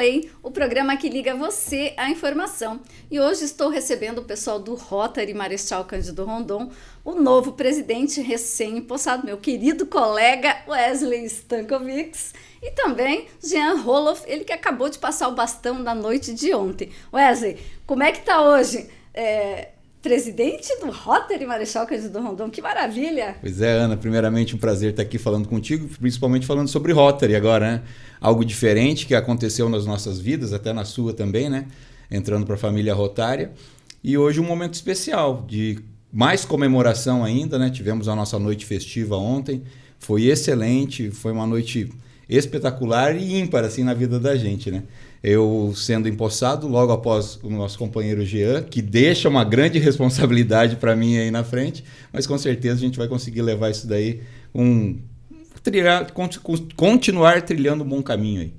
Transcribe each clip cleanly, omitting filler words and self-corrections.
Play, o programa que liga você à informação. E hoje estou recebendo o pessoal do Rotary Marechal Cândido Rondon, o novo presidente recém-empossado, meu querido colega Wesley Stankovics, e também Jean Roloff, ele que acabou de passar o bastão na noite de ontem. Wesley, como é que está hoje? Presidente do Rotary Marechal Cândido Rondon, que maravilha! Pois é, Ana, primeiramente um prazer estar aqui falando contigo, principalmente falando sobre Rotary agora, né? Algo diferente que aconteceu nas nossas vidas, até na sua também, né? Entrando para a família rotária. E hoje um momento especial, de mais comemoração ainda, né? Tivemos a nossa noite festiva ontem, foi excelente, foi uma noite espetacular e ímpar assim na vida da gente, né? Eu sendo empossado logo após o nosso companheiro Jean, que deixa uma grande responsabilidade para mim aí na frente, mas com certeza a gente vai conseguir levar isso daí, continuar trilhando um bom caminho aí.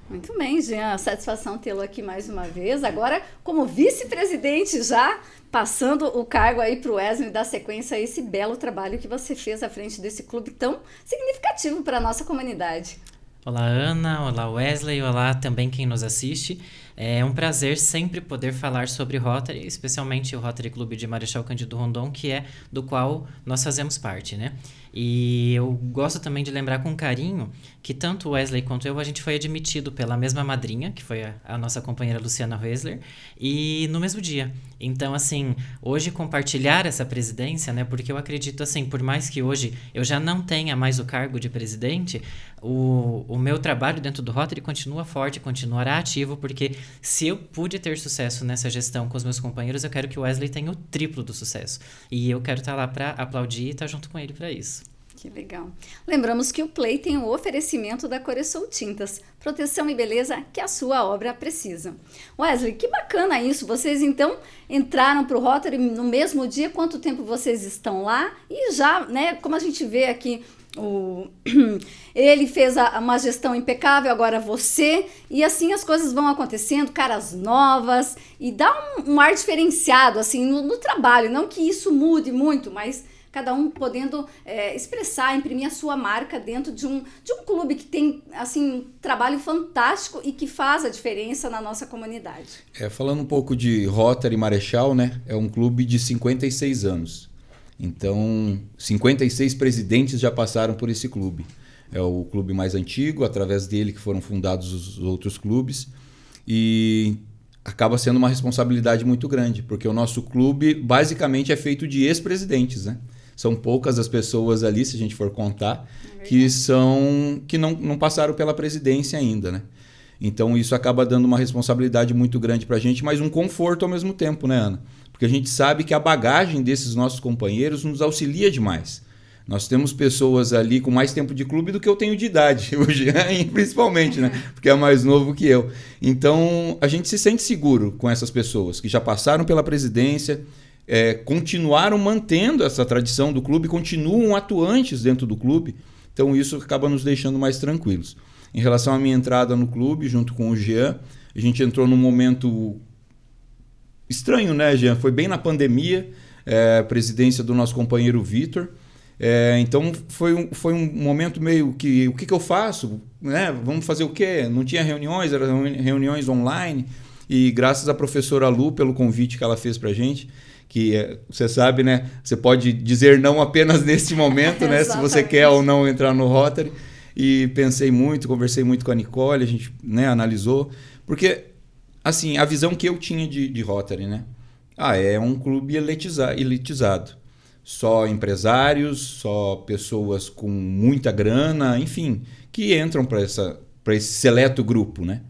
Muito bem, Jean, satisfação tê-lo aqui mais uma vez, agora como vice-presidente já, passando o cargo aí para o Wesley, dar sequência a esse belo trabalho que você fez à frente desse clube tão significativo para a nossa comunidade. Olá, Ana. Olá, Wesley. Olá também quem nos assiste. É um prazer sempre poder falar sobre Rotary, especialmente o Rotary Clube de Marechal Cândido Rondon, que é do qual nós fazemos parte, né? E eu gosto também de lembrar com carinho que tanto o Wesley quanto eu, a gente foi admitido pela mesma madrinha, que foi a nossa companheira Luciana Wesler, e no mesmo dia. Então, assim, hoje compartilhar essa presidência, né? Porque eu acredito, assim, por mais que hoje eu já não tenha mais o cargo de presidente, o meu trabalho dentro do Rotary continua forte, continuará ativo, porque se eu pude ter sucesso nessa gestão com os meus companheiros, eu quero que o Wesley tenha o triplo do sucesso. E eu quero estar lá para aplaudir e estar junto com ele para isso. Que legal. Lembramos que o Play tem o oferecimento da Coresol Tintas, proteção e beleza que a sua obra precisa. Wesley, que bacana isso. Vocês então entraram para o Rotary no mesmo dia. Quanto tempo vocês estão lá? E já, né, como a gente vê aqui, ele fez uma gestão impecável, agora você, e assim as coisas vão acontecendo, caras novas, e dá um ar diferenciado assim no trabalho, não que isso mude muito, mas cada um podendo expressar, imprimir a sua marca dentro de um clube que tem assim, um trabalho fantástico e que faz a diferença na nossa comunidade. Falando um pouco de Rotary Marechal, né? É um clube de 56 anos. Então, 56 presidentes já passaram por esse clube. É o clube mais antigo, através dele que foram fundados os outros clubes. E acaba sendo uma responsabilidade muito grande, porque o nosso clube basicamente é feito de ex-presidentes, né? São poucas as pessoas ali, se a gente for contar, que não passaram pela presidência ainda, né? Então isso acaba dando uma responsabilidade muito grande para a gente, mas um conforto ao mesmo tempo, né, Ana? Porque a gente sabe que a bagagem desses nossos companheiros nos auxilia demais. Nós temos pessoas ali com mais tempo de clube do que eu tenho de idade, hoje, principalmente, né? Porque é mais novo que eu. Então, a gente se sente seguro com essas pessoas que já passaram pela presidência, continuaram mantendo essa tradição do clube, continuam atuantes dentro do clube. Então, isso acaba nos deixando mais tranquilos. Em relação à minha entrada no clube, junto com o Jean, a gente entrou num momento estranho, né, Jean? Foi bem na pandemia, a presidência do nosso companheiro Vitor. Então foi um momento meio que, o que eu faço? Né? Vamos fazer o quê? Não tinha reuniões, eram reuniões online. E graças à professora Lu pelo convite que ela fez para a gente, que você sabe, né? Você pode dizer não apenas nesse momento, né? Se você quer ou não entrar no Rotary. E pensei muito, conversei muito com a Nicole, a gente, né, analisou. Porque, assim, a visão que eu tinha de Rotary, né? É um clube elitizado. Só empresários, só pessoas com muita grana, enfim, que entram para esse seleto grupo, né?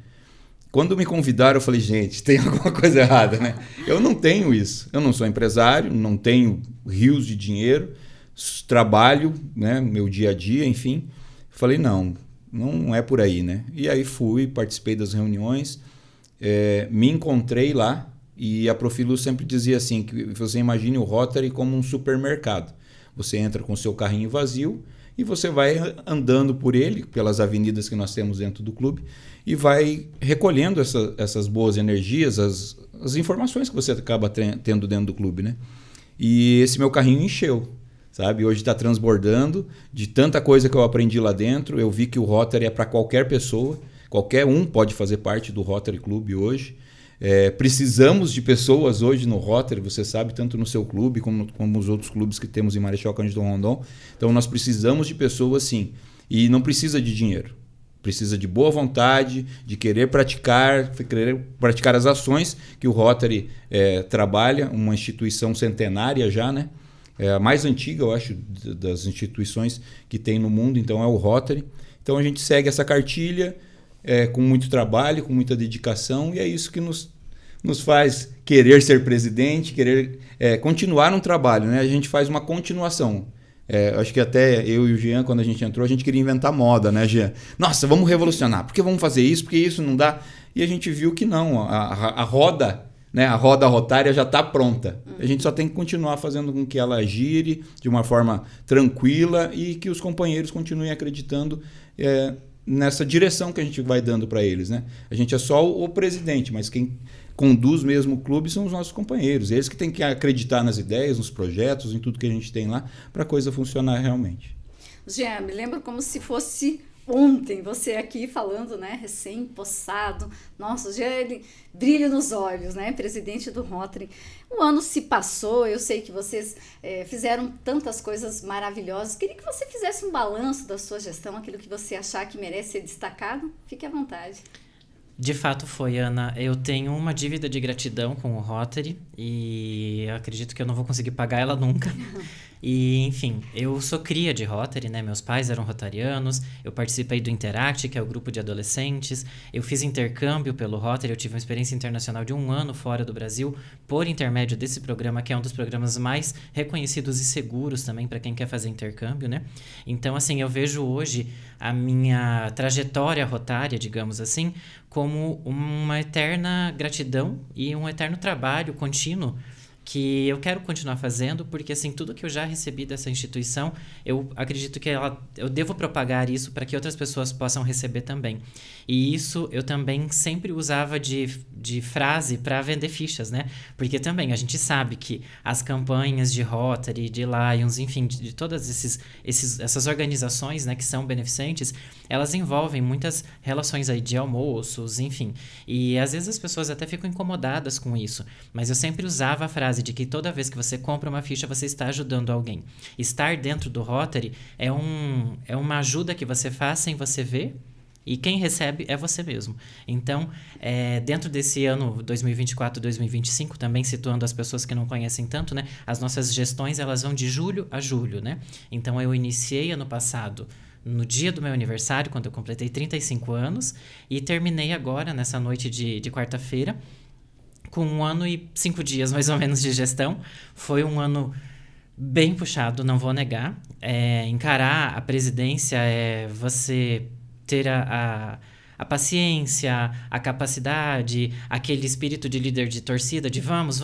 Quando me convidaram, eu falei, gente, tem alguma coisa errada, né? Eu não tenho isso. Eu não sou empresário, não tenho rios de dinheiro, trabalho, né, meu dia a dia, enfim. Falei, não é por aí, né? E aí fui, participei das reuniões, me encontrei lá. E a Profilu sempre dizia assim, que você imagine o Rotary como um supermercado. Você entra com o seu carrinho vazio e você vai andando por ele, pelas avenidas que nós temos dentro do clube, e vai recolhendo essas boas energias, as informações que você acaba tendo dentro do clube, né? E esse meu carrinho encheu, sabe? Hoje está transbordando de tanta coisa que eu aprendi lá dentro. Eu vi que o Rotary é para qualquer pessoa, Qualquer um pode fazer parte do Rotary Club hoje. Precisamos de pessoas hoje no Rotary, você sabe, tanto no seu clube como os outros clubes que temos em Marechal Cândido Rondon. Então nós precisamos de pessoas sim, e não precisa de dinheiro, precisa de boa vontade, de querer praticar as ações que o Rotary trabalha, uma instituição centenária já, né? É a mais antiga, eu acho, das instituições que tem no mundo, então é o Rotary. Então a gente segue essa cartilha com muito trabalho, com muita dedicação, e é isso que nos faz querer ser presidente, querer continuar um trabalho, né? A gente faz uma continuação. Acho que até eu e o Jean, quando a gente entrou, a gente queria inventar moda, né, Jean? Nossa, vamos revolucionar, porque vamos fazer isso, porque isso não dá. E a gente viu que não, a roda, né, a roda rotária já está pronta. A gente só tem que continuar fazendo com que ela gire de uma forma tranquila e que os companheiros continuem acreditando nessa direção que a gente vai dando para eles, né? A gente é só o presidente, mas quem conduz mesmo o clube são os nossos companheiros. Eles que têm que acreditar nas ideias, nos projetos, em tudo que a gente tem lá, para a coisa funcionar realmente. Jean, me lembro como se fosse ontem, você aqui falando, né, recém-possado. Nossa, Jean, ele brilha nos olhos, né, presidente do Rotary. O ano se passou, eu sei que vocês fizeram tantas coisas maravilhosas. Queria que você fizesse um balanço da sua gestão, aquilo que você achar que merece ser destacado. Fique à vontade. De fato foi, Ana. Eu tenho uma dívida de gratidão com o Rotary e acredito que eu não vou conseguir pagar ela nunca. E, enfim, eu sou cria de Rotary, né? Meus pais eram rotarianos, eu participei do Interact, que é o grupo de adolescentes, eu fiz intercâmbio pelo Rotary, eu tive uma experiência internacional de 1 ano fora do Brasil, por intermédio desse programa, que é um dos programas mais reconhecidos e seguros também para quem quer fazer intercâmbio, né? Então, assim, eu vejo hoje a minha trajetória rotária, digamos assim, como uma eterna gratidão e um eterno trabalho contínuo que eu quero continuar fazendo, porque assim, tudo que eu já recebi dessa instituição, eu acredito que eu devo propagar isso para que outras pessoas possam receber também. E isso eu também sempre usava de frase para vender fichas, né? Porque também a gente sabe que as campanhas de Rotary, de Lions, enfim, de todas essas organizações, né, que são beneficentes, elas envolvem muitas relações aí de almoços, enfim. E às vezes as pessoas até ficam incomodadas com isso, mas eu sempre usava a frase de que toda vez que você compra uma ficha, você está ajudando alguém. Estar dentro do Rotary é uma ajuda que você faz sem você ver, e quem recebe é você mesmo. Então, dentro desse ano 2024-2025, também situando as pessoas que não conhecem tanto, né, as nossas gestões elas vão de julho a julho, né? Então, eu iniciei ano passado no dia do meu aniversário, quando eu completei 35 anos, e terminei agora, nessa noite de quarta-feira, com 1 ano e 5 dias, mais ou menos, de gestão. Foi um ano bem puxado, não vou negar. Encarar a presidência é você ter a paciência, a capacidade, aquele espírito de líder de torcida, de vamos,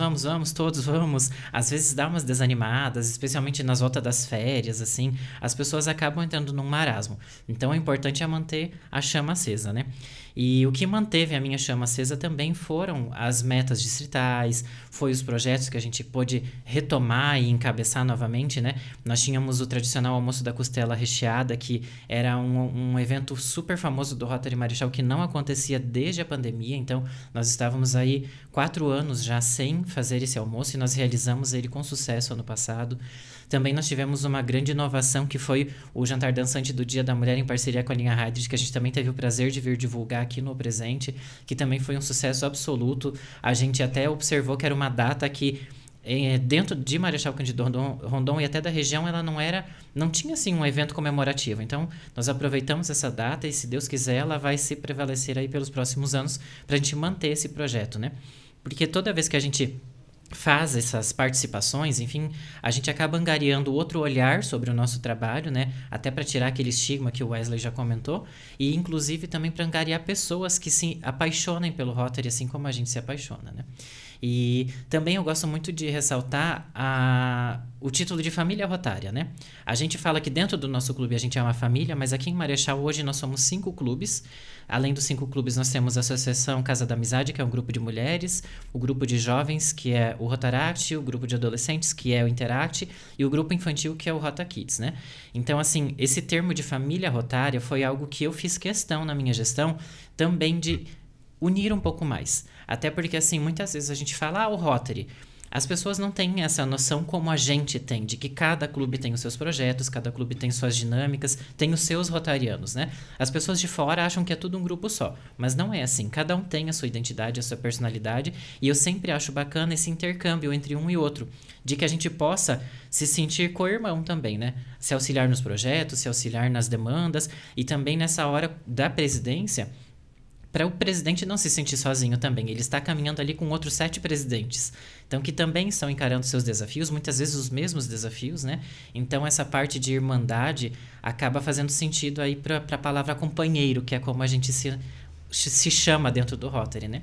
todos vamos. Às vezes dá umas desanimadas, especialmente nas voltas das férias, assim, as pessoas acabam entrando num marasmo. Então, o importante é manter a chama acesa, né? E o que manteve a minha chama acesa também foram as metas distritais, foi os projetos que a gente pôde retomar e encabeçar novamente, né? Nós tínhamos o tradicional almoço da costela recheada, que era um evento super famoso do Rotary Marechal, que não acontecia desde a pandemia, então nós estávamos aí 4 anos já sem fazer esse almoço e nós realizamos ele com sucesso ano passado. Também nós tivemos uma grande inovação que foi o jantar dançante do Dia da Mulher em parceria com a linha Hydrid, que a gente também teve o prazer de vir divulgar aqui no Presente, que também foi um sucesso absoluto. A gente até observou que era uma data que dentro de Marechal Cândido Rondon e até da região, ela não tinha assim um evento comemorativo. Então, nós aproveitamos essa data e, se Deus quiser, ela vai se prevalecer aí pelos próximos anos para a gente manter esse projeto, né? Porque toda vez que a gente faz essas participações, enfim, a gente acaba angariando outro olhar sobre o nosso trabalho, né? Até para tirar aquele estigma que o Wesley já comentou, e inclusive também para angariar pessoas que se apaixonem pelo Rotary, assim como a gente se apaixona, né? E também eu gosto muito de ressaltar o título de família rotária, né? A gente fala que dentro do nosso clube a gente é uma família, mas aqui em Marechal hoje nós somos 5 clubes. Além dos 5 clubes, nós temos a Associação Casa da Amizade, que é um grupo de mulheres, o grupo de jovens, que é o Rotaract, o grupo de adolescentes, que é o Interact, e o grupo infantil, que é o Rota Kids, né? Então, assim, esse termo de família rotária foi algo que eu fiz questão na minha gestão também de unir um pouco mais. Até porque, assim, muitas vezes a gente fala, o Rotary. As pessoas não têm essa noção como a gente tem, de que cada clube tem os seus projetos, cada clube tem suas dinâmicas, tem os seus rotarianos, né? As pessoas de fora acham que é tudo um grupo só, mas não é assim. Cada um tem a sua identidade, a sua personalidade, e eu sempre acho bacana esse intercâmbio entre um e outro, de que a gente possa se sentir co-irmão também, né? Se auxiliar nos projetos, se auxiliar nas demandas, e também nessa hora da presidência, para o presidente não se sentir sozinho também. Ele está caminhando ali com outros 7 presidentes. Então, que também estão encarando seus desafios, muitas vezes os mesmos desafios, né? Então, essa parte de irmandade acaba fazendo sentido aí para a palavra companheiro, que é como a gente se chama dentro do Rotary, né?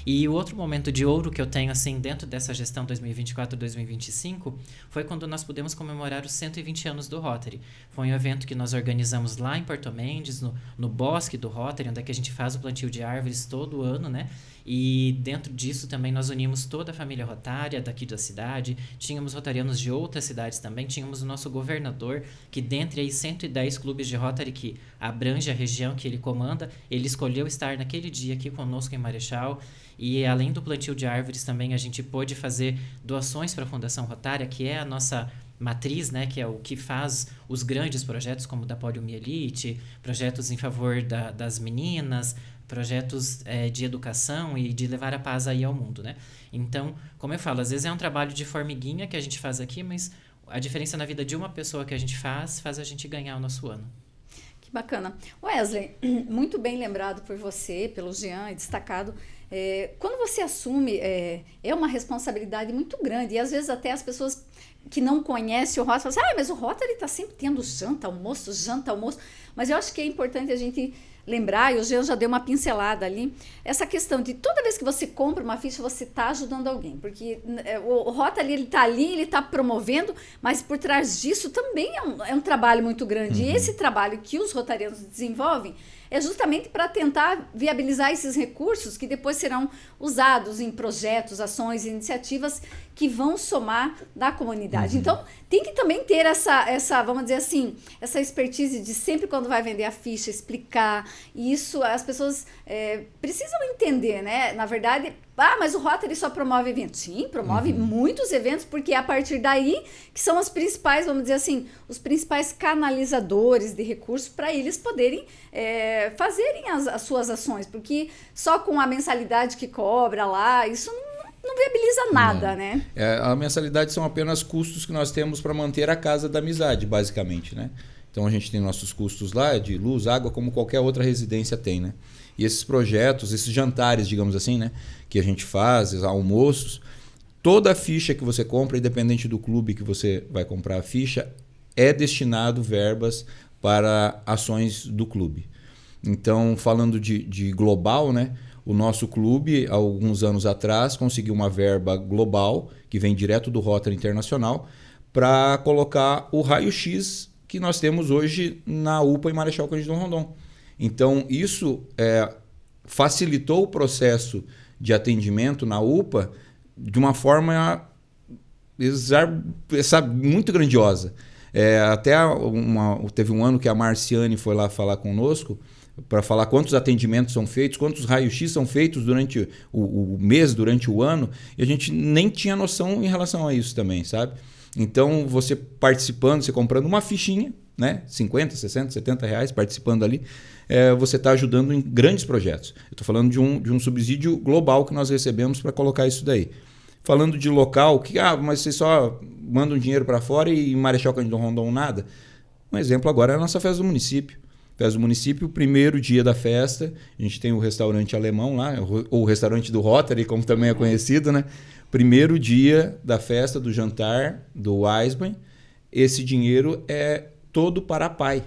E o outro momento de ouro que eu tenho, assim, dentro dessa gestão 2024-2025, foi quando nós pudemos comemorar os 120 anos do Rotary. Foi um evento que nós organizamos lá em Porto Mendes, no bosque do Rotary, onde é que a gente faz o plantio de árvores todo ano, né? E dentro disso também nós unimos toda a família rotária daqui da cidade, tínhamos rotarianos de outras cidades também, tínhamos o nosso governador, que dentre aí 110 clubes de Rotary que abrange a região que ele comanda, ele escolheu estar naquele dia aqui conosco em Marechal. E além do plantio de árvores também a gente pôde fazer doações para a Fundação Rotária, que é a nossa matriz, né, que é o que faz os grandes projetos como o da poliomielite, projetos em favor das meninas, projetos de educação e de levar a paz aí ao mundo, né? Então, como eu falo, às vezes é um trabalho de formiguinha que a gente faz aqui, mas a diferença na vida de uma pessoa que a gente faz a gente ganhar o nosso ano. Que bacana. Wesley, muito bem lembrado por você, pelo Jean, e destacado. Quando você assume, é uma responsabilidade muito grande, e às vezes até as pessoas que não conhecem o Rotary falam assim, mas o Rotary está sempre tendo janta, almoço, mas eu acho que é importante a gente lembrar, e o Jean já deu uma pincelada ali, essa questão de toda vez que você compra uma ficha, você está ajudando alguém, porque o Rotary, ele está ali, ele está promovendo, mas por trás disso também é um trabalho muito grande, e esse trabalho que os rotarianos desenvolvem é justamente para tentar viabilizar esses recursos que depois serão usados em projetos, ações, iniciativas que vão somar na comunidade. Então, tem que também ter essa, vamos dizer assim, essa expertise de sempre quando vai vender a ficha, explicar. E isso as pessoas precisam entender, né? Na verdade, mas o Rotary só promove eventos. Sim, promove muitos eventos, porque é a partir daí que são as principais, vamos dizer assim, os principais canalizadores de recursos para eles poderem fazerem as suas ações, porque só com a mensalidade que cobra lá, isso não viabiliza nada, né? A mensalidade são apenas custos que nós temos para manter a Casa da Amizade, basicamente, né? Então a gente tem nossos custos lá de luz, água, como qualquer outra residência tem, né? E esses projetos, esses jantares, digamos assim, né, que a gente faz, almoços, toda a ficha que você compra, independente do clube que você vai comprar a ficha, é destinado verbas para ações do clube. Então, falando de global, né, o nosso clube, há alguns anos atrás, conseguiu uma verba global, que vem direto do Rotary Internacional, para colocar o raio-x que nós temos hoje na UPA em Marechal Cândido Rondon. Então, isso facilitou o processo de atendimento na UPA de uma forma muito grandiosa. Teve um ano que a Marciane foi lá falar conosco para falar quantos atendimentos são feitos, quantos raios-x são feitos durante o mês, durante o ano, e a gente nem tinha noção em relação a isso também, sabe? Então, você participando, você comprando uma fichinha, né? 50, 60, 70 reais, participando ali, você está ajudando em grandes projetos. Eu estou falando de um subsídio global que nós recebemos para colocar isso daí. Falando de local, mas vocês só mandam dinheiro para fora e em Marechal Cândido Rondon nada. Um exemplo agora é a nossa festa do município. Festa do município, o primeiro dia da festa, a gente tem o restaurante alemão lá, ou o restaurante do Rotary, como também é conhecido, né? Primeiro dia da festa, do jantar, do Weisbein, esse dinheiro é todo para a PAI.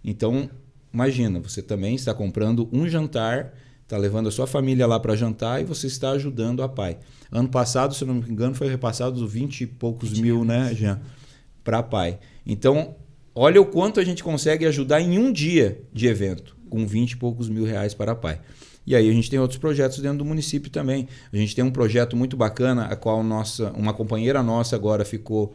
Então, imagina, você também está comprando um jantar está levando a sua família lá para jantar e você está ajudando a PAI. Ano passado, se não me engano, foi repassado 20 e poucos mil, né, Jean, para a PAI. Então, olha o quanto a gente consegue ajudar em um dia de evento, com 20 e poucos mil reais para a PAI. E aí a gente tem outros projetos dentro do município também. A gente tem um projeto muito bacana, a qual uma companheira nossa agora ficou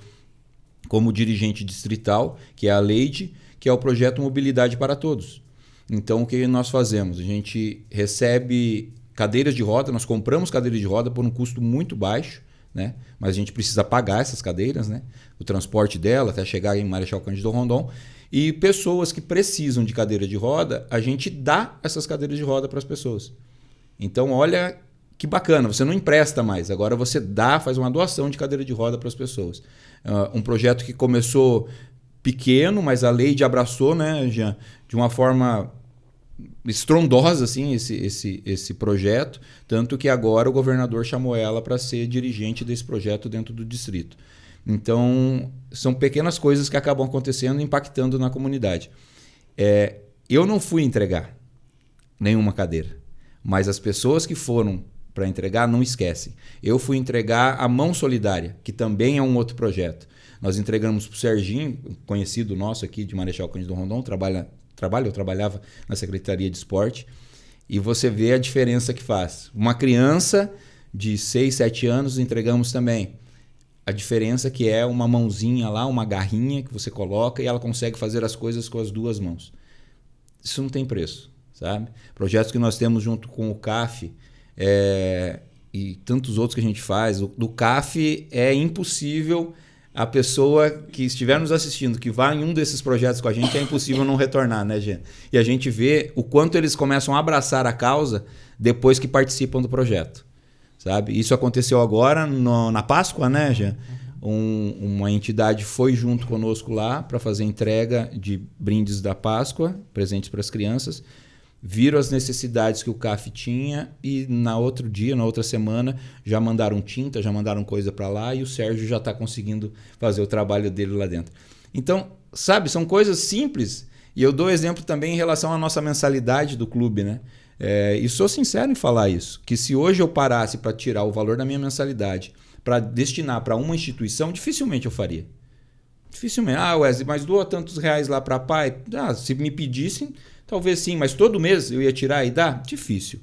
como dirigente distrital, que é a Leide, que é o projeto Mobilidade para Todos. Então, o que nós fazemos? A gente recebe cadeiras de roda, nós compramos cadeiras de roda por um custo muito baixo, né? Mas a gente precisa pagar essas cadeiras, né? O transporte dela até chegar em Marechal Cândido Rondon. E pessoas que precisam de cadeira de roda, a gente dá essas cadeiras de roda para as pessoas. Então, olha que bacana, você não empresta mais, agora você faz uma doação de cadeira de roda para as pessoas. Um projeto que começou pequeno, mas a Leide abraçou, né, Jean, de uma forma estrondosa assim, esse projeto, tanto que agora o governador chamou ela para ser dirigente desse projeto dentro do distrito. Então, são pequenas coisas que acabam acontecendo e impactando na comunidade. Eu não fui entregar nenhuma cadeira, mas as pessoas que foram para entregar não esquecem. Eu fui entregar a Mão Solidária, que também é um outro projeto. Nós entregamos para o Serginho, conhecido nosso aqui de Marechal Cândido Rondon, eu trabalhava na Secretaria de Esporte, e você vê a diferença que faz. Uma criança de 6, 7 anos entregamos também. A diferença que é uma mãozinha lá, uma garrinha que você coloca e ela consegue fazer as coisas com as duas mãos. Isso não tem preço, sabe? Projetos que nós temos junto com o CAF e tantos outros que a gente faz. Do CAF é impossível a pessoa que estiver nos assistindo, que vá em um desses projetos com a gente, é impossível não retornar, né, Jean? E a gente vê o quanto eles começam a abraçar a causa depois que participam do projeto. Sabe? Isso aconteceu agora na Páscoa, né, Jean? Uma entidade foi junto conosco lá para fazer entrega de brindes da Páscoa, presentes para as crianças, viram as necessidades que o CAF tinha e na outra semana, já mandaram tinta, já mandaram coisa para lá e o Sérgio já está conseguindo fazer o trabalho dele lá dentro. Então, sabe, são coisas simples e eu dou exemplo também em relação à nossa mensalidade do clube, né? E sou sincero em falar isso, que se hoje eu parasse para tirar o valor da minha mensalidade para destinar para uma instituição, dificilmente eu faria. Dificilmente. Wesley, mas doa tantos reais lá para a PAI? Se me pedissem, talvez sim, mas todo mês eu ia tirar e dar? Difícil.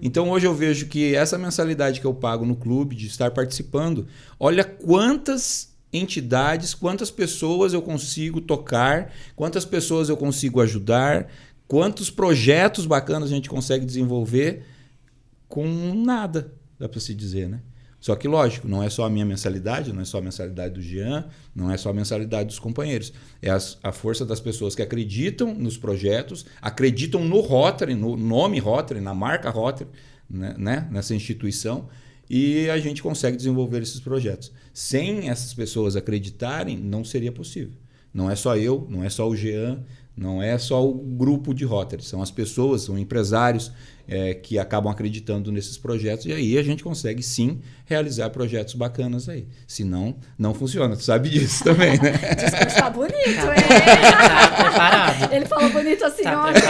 Então hoje eu vejo que essa mensalidade que eu pago no clube, de estar participando, olha quantas entidades, quantas pessoas eu consigo tocar, quantas pessoas eu consigo ajudar, quantos projetos bacanas a gente consegue desenvolver com nada, dá para se dizer, né? Só que, lógico, não é só a minha mensalidade, não é só a mensalidade do Jean, não é só a mensalidade dos companheiros. É a força das pessoas que acreditam nos projetos, acreditam no Rotary, no nome Rotary, na marca Rotary, né? Nessa instituição, e a gente consegue desenvolver esses projetos. Sem essas pessoas acreditarem, não seria possível. Não é só eu, não é só o Jean, não é só o grupo de Rotary, são as pessoas, são empresários que acabam acreditando nesses projetos e aí a gente consegue sim realizar projetos bacanas aí. Senão, não funciona, tu sabe disso também, né? O discurso tá bonito, Tá preparado. Ele falou bonito assim Tá ontem.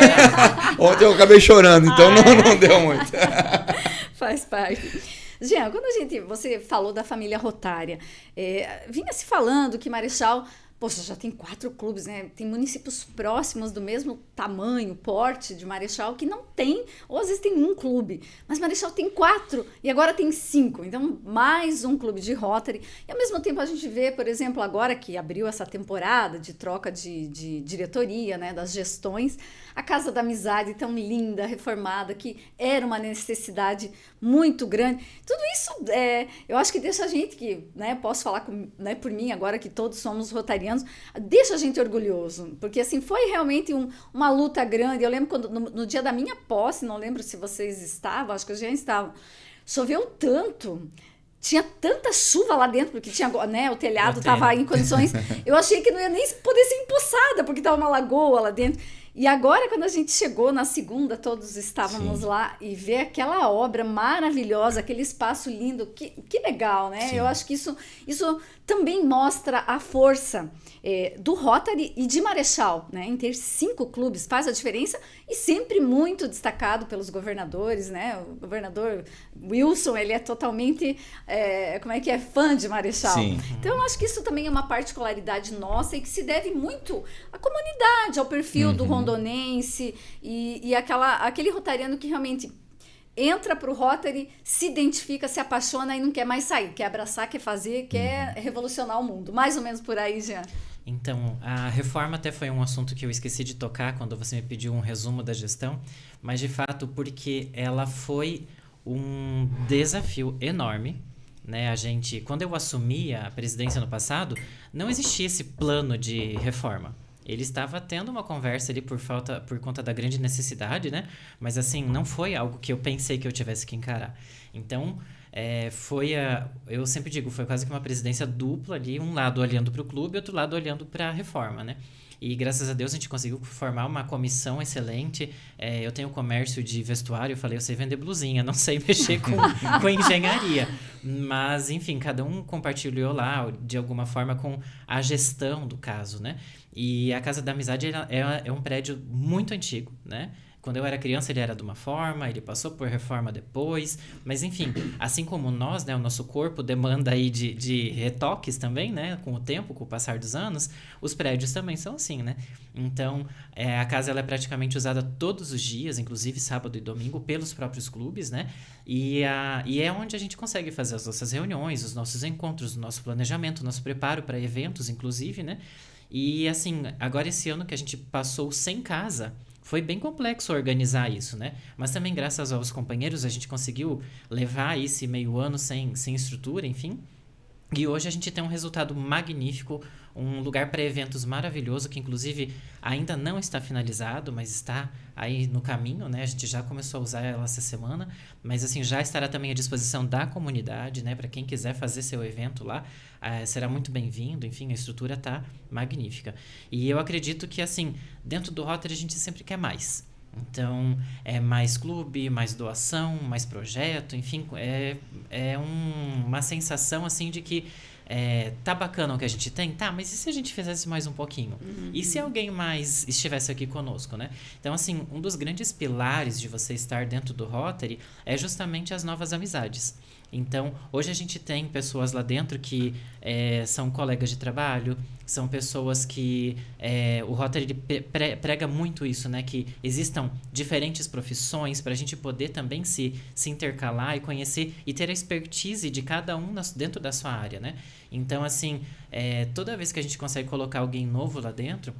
Ontem eu acabei chorando, então não deu muito. Faz parte. Jean, quando você falou da família Rotária, vinha se falando que Marechal, poxa, já tem 4 clubes, né? Tem municípios próximos do mesmo tamanho, porte de Marechal, que não tem, ou às vezes tem um clube, mas Marechal tem 4 e agora tem 5, então mais um clube de Rotary. E ao mesmo tempo a gente vê, por exemplo, agora que abriu essa temporada de troca de diretoria, né, das gestões, a Casa da Amizade tão linda, reformada, que era uma necessidade muito grande. Tudo isso, eu acho que deixa a gente que, né, posso falar por mim agora que todos somos rotarianos, deixa a gente orgulhoso, porque assim, foi realmente uma luta grande. Eu lembro quando no dia da minha posse, não lembro se vocês estavam, acho que eu já estava, choveu tanto, tinha tanta chuva lá dentro, porque tinha, né, o telhado estava em condições, eu achei que não ia nem poder ser empoçada, porque estava uma lagoa lá dentro. E agora, quando a gente chegou na segunda, todos estávamos lá e ver aquela obra maravilhosa, aquele espaço lindo, que legal, né? Sim. Eu acho que isso também mostra a força do Rotary e de Marechal, né? Em ter 5 clubes faz a diferença e sempre muito destacado pelos governadores, né? O governador Wilson, ele é totalmente, fã de Marechal. Sim. Então, eu acho que isso também é uma particularidade nossa e que se deve muito à comunidade, ao perfil do rondonense e aquele rotariano que realmente entra para o Rotary, se identifica, se apaixona e não quer mais sair, quer abraçar, quer fazer, quer revolucionar o mundo. Mais ou menos por aí, Jean. Então, a reforma até foi um assunto que eu esqueci de tocar quando você me pediu um resumo da gestão, mas de fato porque ela foi um desafio enorme, né? Quando eu assumi a presidência no passado, não existia esse plano de reforma. Ele estava tendo uma conversa ali por conta da grande necessidade, né? Mas assim, não foi algo que eu pensei que eu tivesse que encarar. Então, eu sempre digo, foi quase que uma presidência dupla ali, um lado olhando para o clube e outro lado olhando para a reforma, né? E graças a Deus a gente conseguiu formar uma comissão excelente. Eu tenho comércio de vestuário, eu falei, eu sei vender blusinha, não sei mexer com engenharia. Mas, enfim, cada um compartilhou lá, de alguma forma, com a gestão do caso, né? E a Casa da Amizade é um prédio muito antigo, né? Quando eu era criança ele era de uma forma, ele passou por reforma depois, mas enfim, assim como nós, né, o nosso corpo demanda aí de retoques também, né, com o tempo, com o passar dos anos, os prédios também são assim, né? Então, a casa ela é praticamente usada todos os dias, inclusive sábado e domingo, pelos próprios clubes, né? E é onde a gente consegue fazer as nossas reuniões, os nossos encontros, o nosso planejamento, o nosso preparo para eventos, inclusive, né? E assim, agora esse ano que a gente passou sem casa, foi bem complexo organizar isso, né? Mas também graças aos companheiros a gente conseguiu levar esse meio ano sem estrutura, enfim. E hoje a gente tem um resultado magnífico, um lugar para eventos maravilhoso, que inclusive ainda não está finalizado, mas está aí no caminho, né? A gente já começou a usar ela essa semana, mas assim, já estará também à disposição da comunidade, né? Para quem quiser fazer seu evento lá, será muito bem-vindo, enfim, a estrutura está magnífica. E eu acredito que, assim, dentro do Rotary a gente sempre quer mais. Então, é mais clube, mais doação, mais projeto, enfim, uma sensação assim de que tá bacana o que a gente tem, tá, mas e se a gente fizesse mais um pouquinho? E se alguém mais estivesse aqui conosco, né? Então, assim, um dos grandes pilares de você estar dentro do Rotary é justamente as novas amizades. Então, hoje a gente tem pessoas lá dentro que são colegas de trabalho, são pessoas que o Rotary prega muito isso, né? Que existam diferentes profissões para a gente poder também se intercalar e conhecer e ter a expertise de cada um dentro da sua área, né? Então, assim, toda vez que a gente consegue colocar alguém novo lá dentro,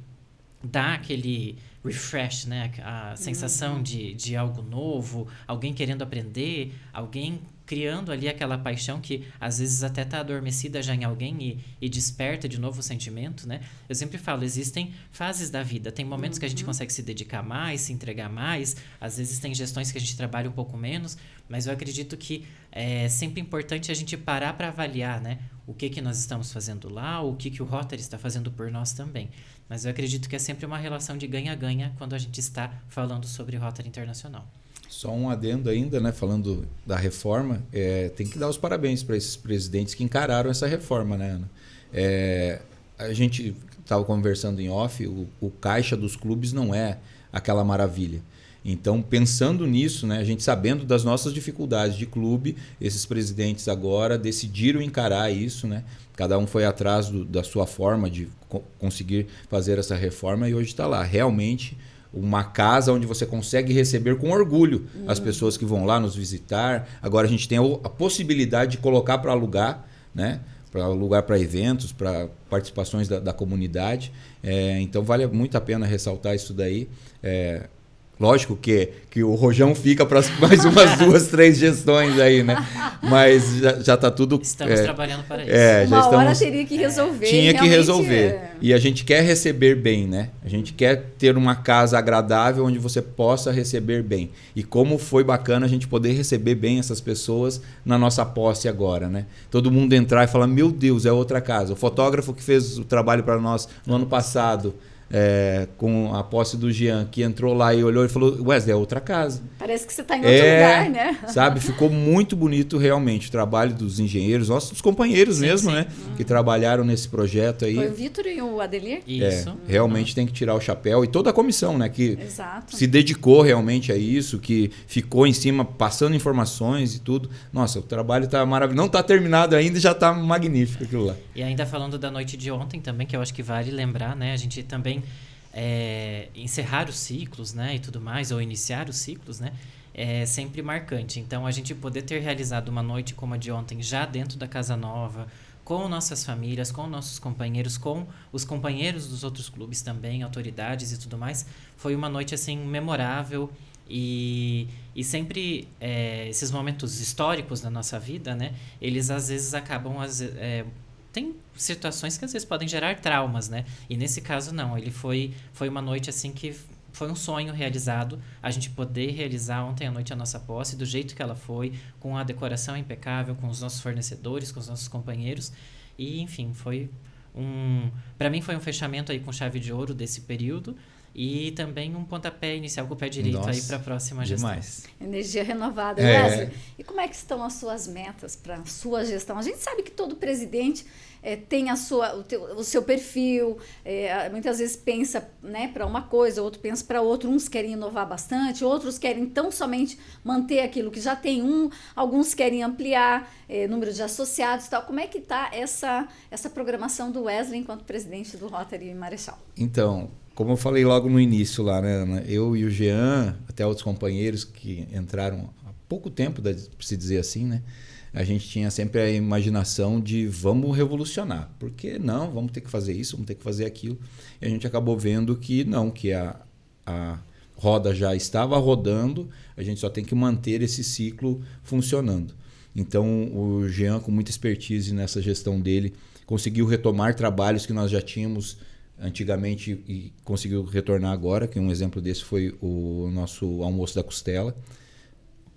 dá aquele refresh, né? A sensação de algo novo, alguém querendo aprender, alguém criando ali aquela paixão que às vezes até está adormecida já em alguém e desperta de novo o sentimento, né? Eu sempre falo, existem fases da vida, tem momentos que a gente consegue se dedicar mais, se entregar mais, às vezes tem gestões que a gente trabalha um pouco menos, mas eu acredito que é sempre importante a gente parar para avaliar, né? O que nós estamos fazendo lá, o que o Rotary está fazendo por nós também. Mas eu acredito que é sempre uma relação de ganha-ganha quando a gente está falando sobre Rotary Internacional. Só um adendo ainda, né? Falando da reforma, tem que dar os parabéns para esses presidentes que encararam essa reforma, né, Ana? A gente estava conversando em off, o caixa dos clubes não é aquela maravilha. Então, pensando nisso, né, a gente sabendo das nossas dificuldades de clube, esses presidentes agora decidiram encarar isso, né? Cada um foi atrás da sua forma de conseguir fazer essa reforma e hoje está lá. Realmente, uma casa onde você consegue receber com orgulho as pessoas que vão lá nos visitar. Agora a gente tem a possibilidade de colocar para alugar, né? Para alugar para eventos, para participações da comunidade. Então vale muito a pena ressaltar isso daí. Lógico que o rojão fica para mais umas 2, 3 gestões aí, né? Mas já está tudo... Estamos trabalhando para isso. Uma hora teria que resolver. Tinha que resolver. E a gente quer receber bem, né? A gente quer ter uma casa agradável onde você possa receber bem. E como foi bacana a gente poder receber bem essas pessoas na nossa posse agora, né? Todo mundo entrar e falar, meu Deus, é outra casa. O fotógrafo que fez o trabalho para nós no ano passado... com a posse do Jean, que entrou lá e olhou e falou, Wesley, é outra casa. Parece que você está em outro lugar, né? Sabe, ficou muito bonito realmente o trabalho dos engenheiros, nossos companheiros mesmo, né? Que trabalharam nesse projeto aí. Foi o Vitor e o Adelir? Isso. Realmente tem que tirar o chapéu. E toda a comissão, né? Que Exato. se dedicou realmente a isso, que ficou em cima, passando informações e tudo. Nossa, o trabalho tá maravilhoso. Não tá terminado ainda e já tá magnífico aquilo lá. E ainda falando da noite de ontem também, que eu acho que vale lembrar, né? A gente também encerrar os ciclos, né? E tudo mais, ou iniciar os ciclos, né? É sempre marcante. Então, a gente poder ter realizado uma noite como a de ontem, já dentro da Casa Nova, com nossas famílias, com nossos companheiros, com os companheiros dos outros clubes também, autoridades e tudo mais, foi uma noite, assim, memorável. E sempre esses momentos históricos da nossa vida, né? Eles, às vezes, acabam... tem situações que às vezes podem gerar traumas, né? E nesse caso não, ele foi uma noite assim que foi um sonho realizado, a gente poder realizar ontem à noite a nossa posse do jeito que ela foi, com a decoração impecável, com os nossos fornecedores, com os nossos companheiros, e enfim, para mim foi um fechamento aí com chave de ouro desse período, e também um pontapé inicial com o pé direito. Nossa, aí para a próxima gestão. Demais. Energia renovada. Wesley, e como é que estão as suas metas para a sua gestão? A gente sabe que todo presidente tem o seu perfil, muitas vezes pensa, né, para uma coisa, outro pensa para outra. Uns querem inovar bastante, outros querem tão somente manter aquilo que já tem alguns querem ampliar número de associados e tal. Como é que está essa programação do Wesley enquanto presidente do Rotary Marechal? Então, como eu falei logo no início lá, né, Ana? Eu e o Jean, até outros companheiros que entraram há pouco tempo, para se dizer assim, né? A gente tinha sempre a imaginação de vamos revolucionar. Por que não? Vamos ter que fazer isso, vamos ter que fazer aquilo. E a gente acabou vendo que não, que a roda já estava rodando, a gente só tem que manter esse ciclo funcionando. Então, o Jean, com muita expertise nessa gestão dele, conseguiu retomar trabalhos que nós já tínhamos antigamente e conseguiu retornar agora, que um exemplo desse foi o nosso almoço da costela,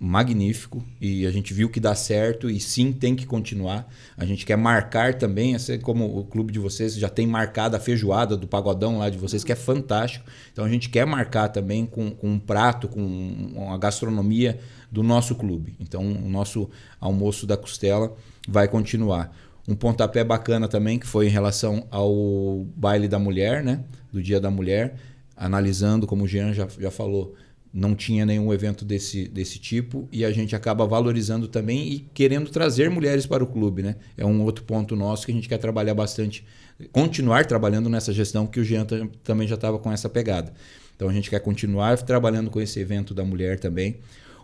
magnífico, e a gente viu que dá certo e sim, tem que continuar. A gente quer marcar também, assim como o clube de vocês já tem marcado a feijoada do pagodão lá de vocês, que é fantástico. Então a gente quer marcar também com um prato, com a gastronomia do nosso clube. Então o nosso almoço da costela vai continuar. Um pontapé bacana também, que foi em relação ao baile da mulher, né? Do Dia da Mulher, analisando, como o Jean já falou, não tinha nenhum evento desse tipo, e a gente acaba valorizando também e querendo trazer mulheres para o clube, né? É um outro ponto nosso que a gente quer trabalhar bastante, continuar trabalhando nessa gestão, que o Jean também já estava com essa pegada. Então a gente quer continuar trabalhando com esse evento da mulher também.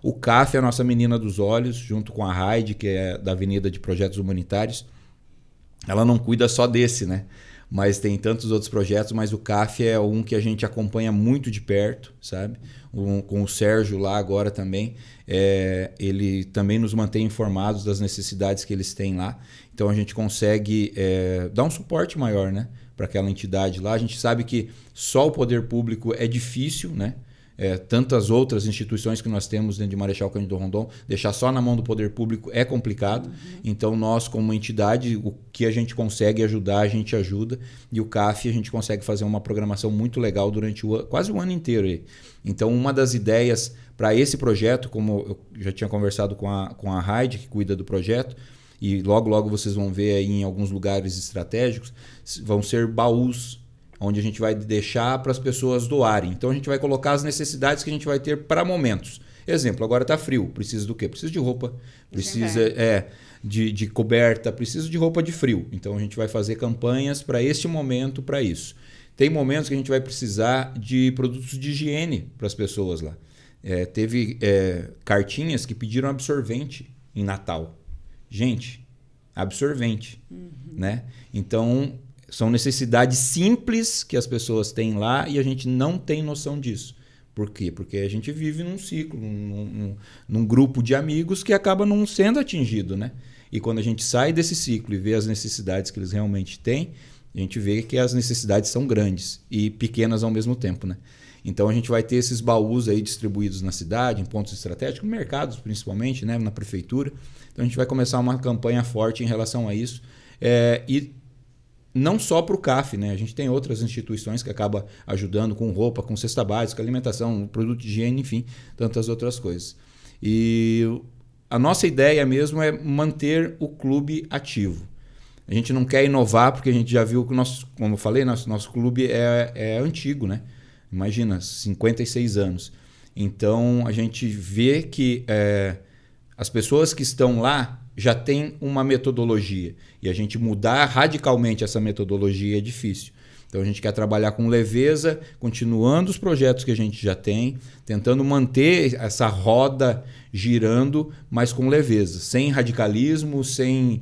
O CAF é a nossa menina dos olhos, junto com a Raide, que é da Avenida de Projetos Humanitários. Ela não cuida só desse, né? Mas tem tantos outros projetos, mas o CAF é um que a gente acompanha muito de perto, sabe? Com o Sérgio lá agora também. Ele também nos mantém informados das necessidades que eles têm lá. Então a gente consegue dar um suporte maior, né, para aquela entidade lá. A gente sabe que só o poder público é difícil, né? Tantas outras instituições que nós temos dentro de Marechal Cândido Rondon, deixar só na mão do poder público é complicado. Então nós, como entidade, o que a gente consegue ajudar, a gente ajuda. E o CAF, a gente consegue fazer uma programação muito legal durante quase o ano inteiro aí. Então uma das ideias para esse projeto, como eu já tinha conversado com a Raide, que cuida do projeto, e logo vocês vão ver aí em alguns lugares estratégicos, vão ser baús onde a gente vai deixar para as pessoas doarem. Então a gente vai colocar as necessidades que a gente vai ter para momentos. Exemplo, agora está frio, precisa do quê? Precisa de roupa, precisa de coberta, precisa de roupa de frio. Então a gente vai fazer campanhas para este momento, para isso. Tem momentos que a gente vai precisar de produtos de higiene para as pessoas lá. Teve cartinhas que pediram absorvente em Natal. Gente, absorvente, né? Então são necessidades simples que as pessoas têm lá e a gente não tem noção disso. Por quê? Porque a gente vive num ciclo, num grupo de amigos que acaba não sendo atingido, né? E quando a gente sai desse ciclo e vê as necessidades que eles realmente têm, a gente vê que as necessidades são grandes e pequenas ao mesmo tempo, né? Então a gente vai ter esses baús aí distribuídos na cidade, em pontos estratégicos, mercados principalmente, né? Na prefeitura. Então a gente vai começar uma campanha forte em relação a isso. E não só para o CAF, né? A gente tem outras instituições que acabam ajudando com roupa, com cesta básica, alimentação, produto de higiene, enfim, tantas outras coisas. E a nossa ideia mesmo é manter o clube ativo. A gente não quer inovar porque a gente já viu que como eu falei, nosso clube é antigo, né? Imagina, 56 anos. Então a gente vê que as pessoas que estão lá já têm uma metodologia e a gente mudar radicalmente essa metodologia é difícil. Então a gente quer trabalhar com leveza, continuando os projetos que a gente já tem, tentando manter essa roda girando, mas com leveza, sem radicalismo, sem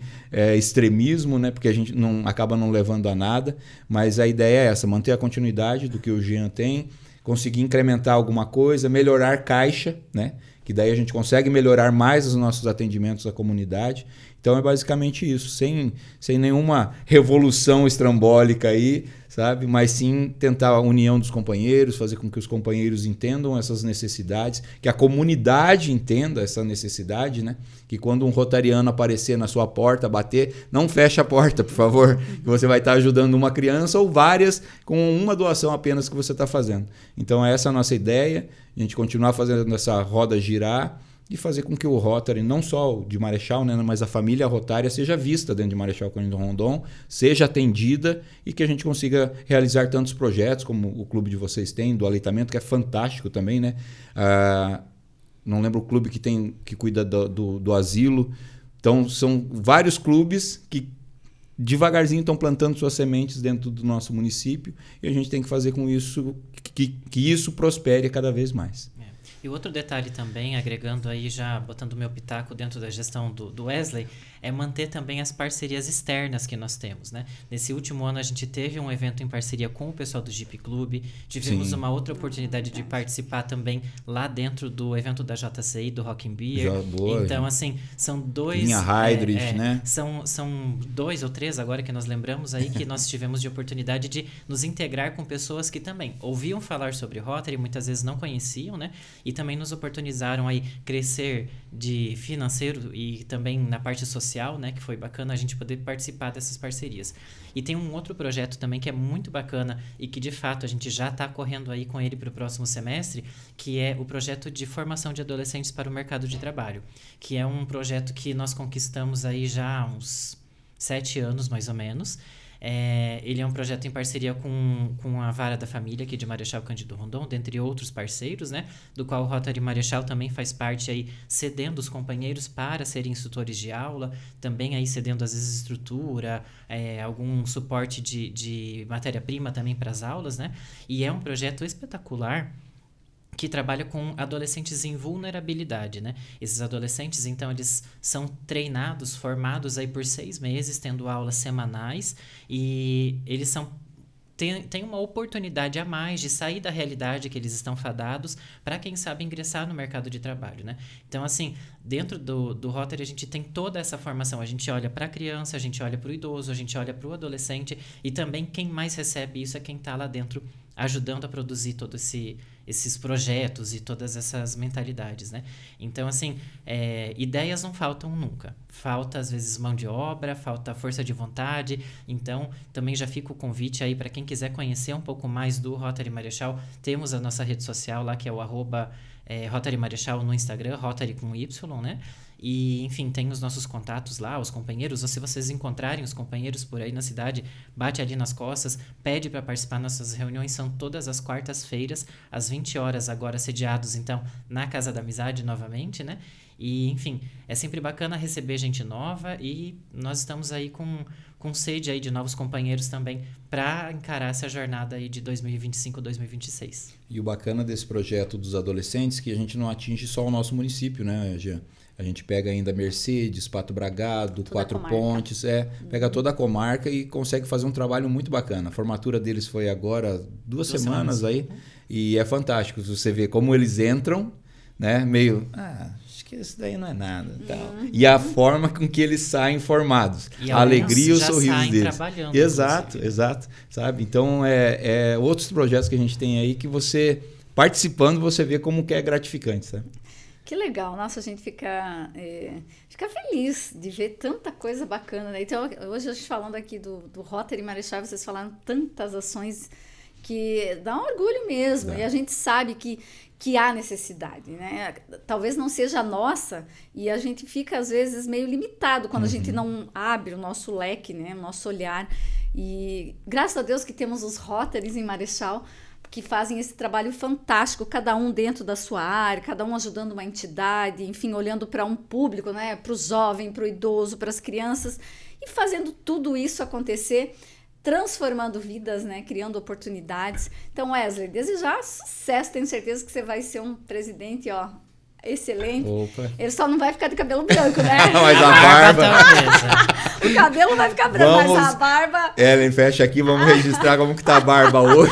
extremismo, né? Porque a gente acaba não levando a nada, mas a ideia é essa, manter a continuidade do que o Jean tem, conseguir incrementar alguma coisa, melhorar caixa, né? Que daí a gente consegue melhorar mais os nossos atendimentos à comunidade. Então é basicamente isso, sem nenhuma revolução estrambólica aí, sabe? Mas sim tentar a união dos companheiros, fazer com que os companheiros entendam essas necessidades, que a comunidade entenda essa necessidade, né? Que quando um rotariano aparecer na sua porta, bater, não feche a porta, por favor, que você vai estar ajudando uma criança ou várias com uma doação apenas que você está fazendo. Então essa é a nossa ideia, a gente continuar fazendo essa roda girar, e fazer com que o Rotary, não só o de Marechal, né, mas a família rotária seja vista dentro de Marechal Cândido Rondon, seja atendida e que a gente consiga realizar tantos projetos como o clube de vocês tem, do aleitamento, que é fantástico também, né? Não lembro o clube que cuida do asilo. Então, são vários clubes que devagarzinho estão plantando suas sementes dentro do nosso município e a gente tem que fazer com isso que isso prospere cada vez mais. E outro detalhe também, agregando aí, já botando o meu pitaco dentro da gestão do Wesley, é manter também as parcerias externas que nós temos, né? Nesse último ano a gente teve um evento em parceria com o pessoal do Jeep Club, tivemos uma outra oportunidade de participar também lá dentro do evento da JCI, do Rock and Beer. Então, assim, são dois... Linha Heidrich, né? São 2 ou 3 agora que nós lembramos aí que nós tivemos de oportunidade de nos integrar com pessoas que também ouviam falar sobre Rotary, muitas vezes não conheciam, né? E também nos oportunizaram aí crescer de financeiro e também na parte social, né, que foi bacana a gente poder participar dessas parcerias. E tem um outro projeto também que é muito bacana e que de fato a gente já está correndo aí com ele para o próximo semestre, que é o projeto de formação de adolescentes para o mercado de trabalho, que é um projeto que nós conquistamos aí já há uns 7 anos mais ou menos. Ele é um projeto em parceria com a Vara da Família aqui de Marechal Cândido Rondon, dentre outros parceiros, né? Do qual o Rotary Marechal também faz parte aí, cedendo os companheiros para serem instrutores de aula, também aí cedendo às vezes estrutura, algum suporte de matéria-prima também para as aulas, né? E é um projeto espetacular que trabalha com adolescentes em vulnerabilidade, né? Esses adolescentes, então, eles são treinados, formados aí por 6 meses, tendo aulas semanais, e eles têm uma oportunidade a mais de sair da realidade que eles estão fadados para, quem sabe, ingressar no mercado de trabalho, né? Então, assim, dentro do Rotary a gente tem toda essa formação. A gente olha para a criança, a gente olha para o idoso, a gente olha para o adolescente e também quem mais recebe isso é quem está lá dentro ajudando a produzir todos esses projetos e todas essas mentalidades, né? Então, assim, ideias não faltam nunca. Falta, às vezes, mão de obra, falta força de vontade. Então, também já fica o convite aí para quem quiser conhecer um pouco mais do Rotary Marechal. Temos a nossa rede social lá, que é o @Rotary Marechal no Instagram, Rotary com Y, né? E, enfim, tem os nossos contatos lá, os companheiros, ou se vocês encontrarem os companheiros por aí na cidade, bate ali nas costas, pede para participar. Nossas reuniões são todas as quartas-feiras, às 20 horas, agora sediados, então, na Casa da Amizade novamente, né? E, enfim, é sempre bacana receber gente nova e nós estamos aí com sede aí de novos companheiros também para encarar essa jornada aí de 2025, 2026. E o bacana desse projeto dos adolescentes é que a gente não atinge só o nosso município, né, Jean? A gente pega ainda Mercedes, Pato Bragado, toda Quatro Pontes, pega toda a comarca e consegue fazer um trabalho muito bacana. A formatura deles foi agora 2 semanas aí, e é fantástico. Você vê como eles entram, né, meio... acho que isso daí não é nada. Tal. E a forma com que eles saem formados. E a alegria e o sorriso deles. Exato. Sabe? Então, outros projetos que a gente tem aí que você, participando, você vê como que é gratificante, sabe? Que legal, nossa, a gente fica feliz de ver tanta coisa bacana, né? Então, hoje a gente falando aqui do Rotary Marechal, vocês falaram tantas ações que dá um orgulho mesmo, e a gente sabe que há necessidade, né? Talvez não seja a nossa, e a gente fica às vezes meio limitado quando a gente não abre o nosso leque, né? O nosso olhar, e graças a Deus que temos os Rotarys em Marechal, que fazem esse trabalho fantástico, cada um dentro da sua área, cada um ajudando uma entidade, enfim, olhando para um público, né, para o jovem, para o idoso, para as crianças, e fazendo tudo isso acontecer, transformando vidas, né, criando oportunidades. Então, Wesley, desejar sucesso, tenho certeza que você vai ser um presidente, ó, excelente. Opa. Ele só não vai ficar de cabelo branco, né? Mas a barba... O cabelo vai ficar branco, mas a barba... Ellen, fecha aqui, vamos registrar como que tá a barba hoje.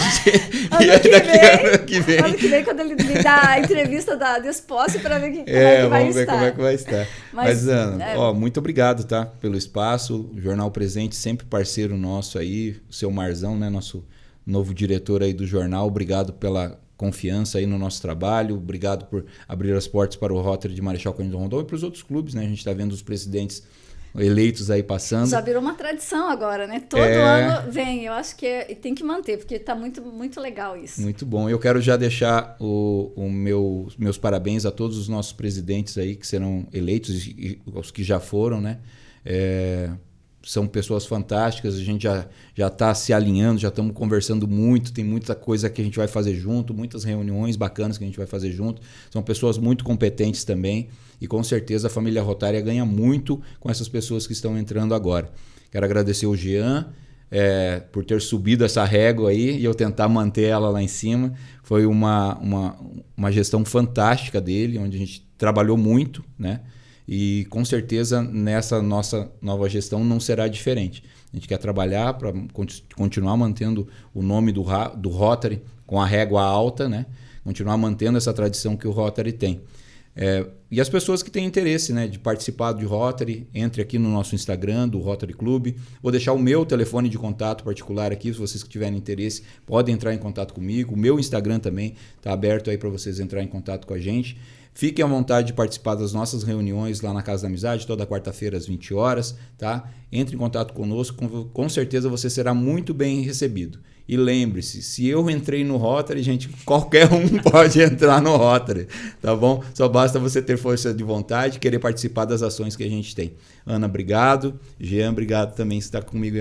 Ano que vem, quando ele me dá a entrevista da Desposse, para ver como é que vai estar. Vamos ver como é que vai estar. Mas Ana, muito obrigado, tá? Pelo espaço. O Jornal Presente, sempre parceiro nosso aí. O seu Marzão, né? Nosso novo diretor aí do jornal. Obrigado pela confiança aí no nosso trabalho. Obrigado por abrir as portas para o Rotary de Marechal Cândido Rondon e para os outros clubes, né? A gente está vendo os presidentes eleitos aí passando. Já virou uma tradição agora, né? Todo ano vem. Eu acho que tem que manter, porque está muito, muito legal isso. Muito bom. Eu quero já deixar meus parabéns a todos os nossos presidentes aí que serão eleitos e os que já foram, né? São pessoas fantásticas, a gente já está se alinhando, já estamos conversando muito, tem muita coisa que a gente vai fazer junto, muitas reuniões bacanas que a gente vai fazer junto. São pessoas muito competentes também e com certeza a família Rotária ganha muito com essas pessoas que estão entrando agora. Quero agradecer o Jean por ter subido essa régua aí e eu tentar manter ela lá em cima. Foi uma gestão fantástica dele, onde a gente trabalhou muito, né? E com certeza nessa nossa nova gestão não será diferente. A gente quer trabalhar para continuar mantendo o nome do Rotary com a régua alta, né? Continuar mantendo essa tradição que o Rotary tem. E as pessoas que têm interesse, né, de participar do Rotary, entre aqui no nosso Instagram, do Rotary Clube. Vou deixar o meu telefone de contato particular aqui, se vocês que tiverem interesse, podem entrar em contato comigo. O meu Instagram também está aberto aí para vocês entrarem em contato com a gente. Fiquem à vontade de participar das nossas reuniões lá na Casa da Amizade, toda quarta-feira às 20 horas, tá? Entre em contato conosco, com certeza você será muito bem recebido. E lembre-se, se eu entrei no Rotary, gente, qualquer um pode entrar no Rotary, tá bom? Só basta você ter força de vontade e querer participar das ações que a gente tem. Ana, obrigado. Jean, obrigado também por estar comigo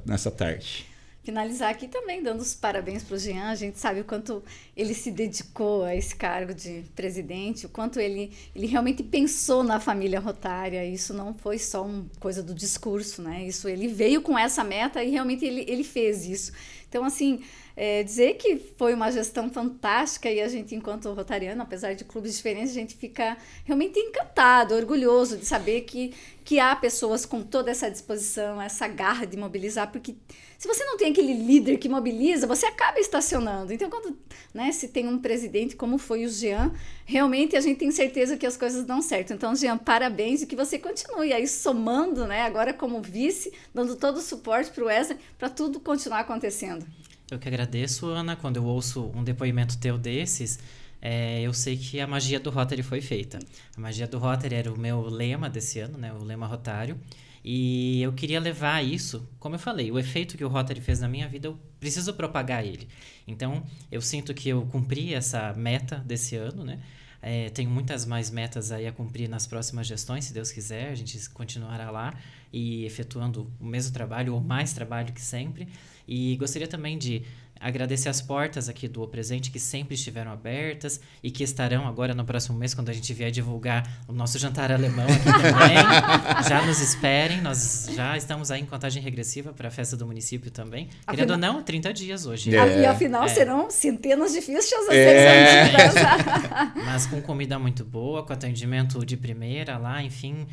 nessa tarde. Finalizar aqui também dando os parabéns para o Jean. A gente sabe o quanto ele se dedicou a esse cargo de presidente, o quanto ele realmente pensou na família Rotária. Isso não foi só uma coisa do discurso, né? Isso, ele veio com essa meta e realmente ele fez isso. Então, assim, dizer que foi uma gestão fantástica e a gente, enquanto rotariano, apesar de clubes diferentes, a gente fica realmente encantado, orgulhoso de saber que há pessoas com toda essa disposição, essa garra de mobilizar, porque se você não tem aquele líder que mobiliza, você acaba estacionando. Então, quando, né, se tem um presidente como foi o Jean, realmente a gente tem certeza que as coisas dão certo. Então, Jean, parabéns e que você continue aí somando, né, agora como vice, dando todo o suporte para o Wesley, para tudo continuar acontecendo. Eu que agradeço, Ana. Quando eu ouço um depoimento teu desses, eu sei que a magia do Rotary foi feita. A magia do Rotary era o meu lema desse ano, né, o lema rotário. E eu queria levar isso, como eu falei, o efeito que o Rotary fez na minha vida, eu preciso propagar ele. Então, eu sinto que eu cumpri essa meta desse ano, né? Tenho muitas mais metas aí a cumprir nas próximas gestões, se Deus quiser, a gente continuará lá e efetuando o mesmo trabalho ou mais trabalho que sempre. E gostaria também de agradecer as portas aqui do O Presente que sempre estiveram abertas e que estarão agora no próximo mês, quando a gente vier divulgar o nosso jantar alemão aqui também. Já nos esperem, nós já estamos aí em contagem regressiva para a festa do município também. Querendo ou não, 30 dias hoje. E afinal serão centenas de fichas a serem vendidas. Mas com comida muito boa, com atendimento de primeira lá, enfim.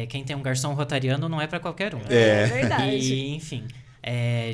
Quem tem um garçom rotariano não é para qualquer um. É verdade. E, enfim...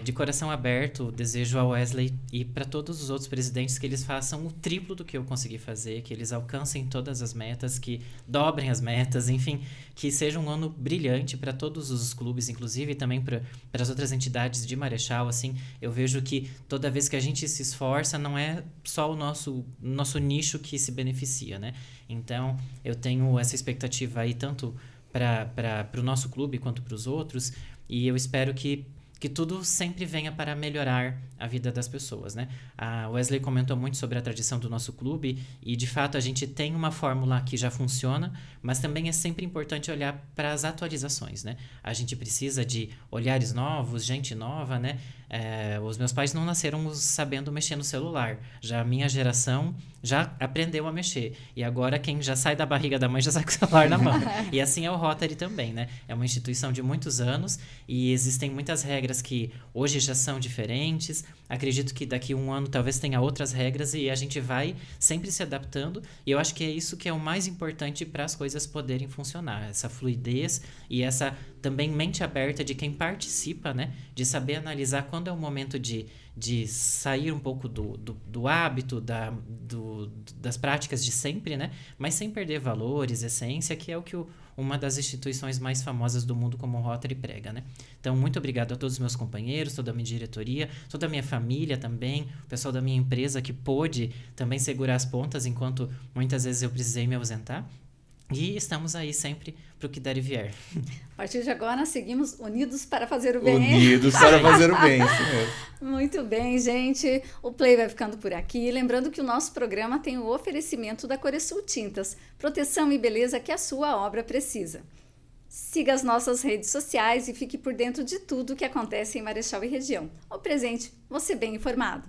De coração aberto, desejo ao Wesley e para todos os outros presidentes que eles façam o triplo do que eu consegui fazer, que eles alcancem todas as metas, que dobrem as metas, enfim, que seja um ano brilhante para todos os clubes, inclusive e também para as outras entidades de Marechal. Assim, eu vejo que toda vez que a gente se esforça, não é só o nosso nicho que se beneficia, né? Então, eu tenho essa expectativa aí tanto para o nosso clube quanto para os outros, e eu espero que tudo sempre venha para melhorar a vida das pessoas, né? A Wesley comentou muito sobre a tradição do nosso clube e, de fato, a gente tem uma fórmula que já funciona, mas também é sempre importante olhar para as atualizações, né? A gente precisa de olhares novos, gente nova, né? Os meus pais não nasceram sabendo mexer no celular. Já a minha geração já aprendeu a mexer. E agora quem já sai da barriga da mãe já sai com o celular na mão. E assim é o Rotary também, né? É uma instituição de muitos anos e existem muitas regras que hoje já são diferentes. Acredito que daqui a um ano talvez tenha outras regras e a gente vai sempre se adaptando. E eu acho que é isso que é o mais importante para as coisas poderem funcionar. Essa fluidez e essa também mente aberta de quem participa, né? De saber analisar quando é o momento de sair um pouco do hábito, das práticas de sempre, né? Mas sem perder valores, essência, que é o que uma das instituições mais famosas do mundo como o Rotary prega, né? Então, muito obrigado a todos os meus companheiros, toda a minha diretoria, toda a minha família também, o pessoal da minha empresa que pôde também segurar as pontas enquanto muitas vezes eu precisei me ausentar. E estamos aí sempre para o que der e vier. A partir de agora, seguimos unidos para fazer o bem. Unidos para fazer o bem, isso mesmo. Muito bem, gente. O Play vai ficando por aqui. Lembrando que o nosso programa tem o oferecimento da Coresul Tintas, proteção e beleza que a sua obra precisa. Siga as nossas redes sociais e fique por dentro de tudo que acontece em Marechal e região. O presente, você bem informado.